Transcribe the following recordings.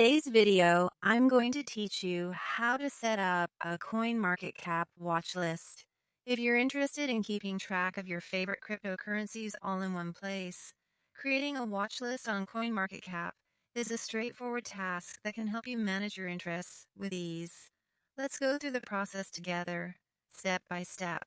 Today's video, I'm going to teach you how to set up a CoinMarketCap watch list. If you're interested in keeping track of your favorite cryptocurrencies all in one place, creating a watch list on CoinMarketCap is a straightforward task that can help you manage your interests with ease. Let's go through the process together, step by step.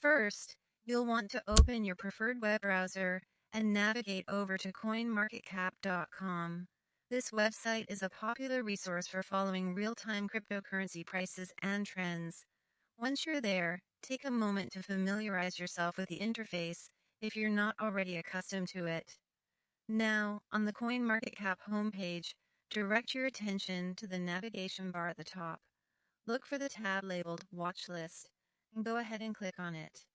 First, you'll want to open your preferred web browser and navigate over to coinmarketcap.com. This website is a popular resource for following real-time cryptocurrency prices and trends. Once you're there, take a moment to familiarize yourself with the interface if you're not already accustomed to it. Now, on the CoinMarketCap homepage, direct your attention to the navigation bar at the top. Look for the tab labeled Watch List and go ahead and click on it.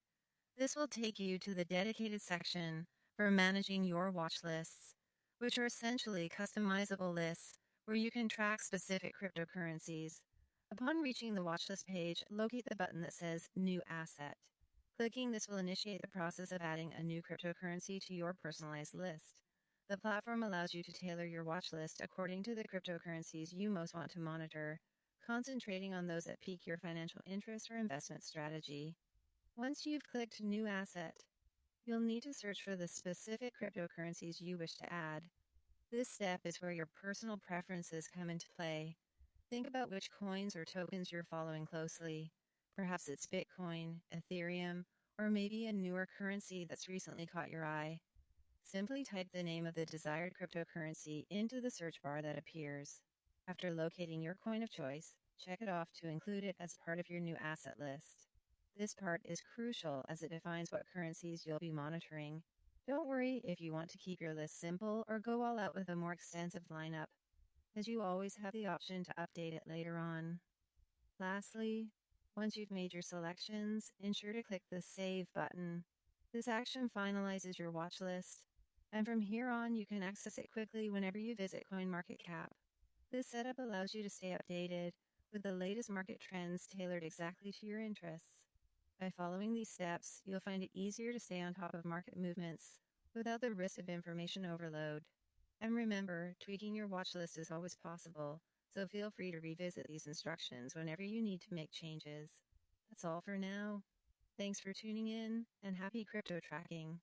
This will take you to the dedicated section for managing your watch lists, which are essentially customizable lists where you can track specific cryptocurrencies. Upon reaching the watchlist page, locate the button that says New Asset. Clicking this will initiate the process of adding a new cryptocurrency to your personalized list. The platform allows you to tailor your watch list according to the cryptocurrencies you most want to monitor, concentrating on those that pique your financial interest or investment strategy. Once you've clicked New Asset, you'll need to search for the specific cryptocurrencies you wish to add. This step is where your personal preferences come into play. Think about which coins or tokens you're following closely. Perhaps it's Bitcoin, Ethereum, or maybe a newer currency that's recently caught your eye. Simply type the name of the desired cryptocurrency into the search bar that appears. After locating your coin of choice, check it off to include it as part of your new asset list. This part is crucial as it defines what currencies you'll be monitoring. Don't worry if you want to keep your list simple or go all out with a more extensive lineup, as you always have the option to update it later on. Lastly, once you've made your selections, ensure to click the Save button. This action finalizes your watch list, and from here on you can access it quickly whenever you visit CoinMarketCap. This setup allows you to stay updated with the latest market trends tailored exactly to your interests. By following these steps, you'll find it easier to stay on top of market movements without the risk of information overload. And remember, tweaking your watch list is always possible, so feel free to revisit these instructions whenever you need to make changes. That's all for now. Thanks for tuning in, and happy crypto tracking.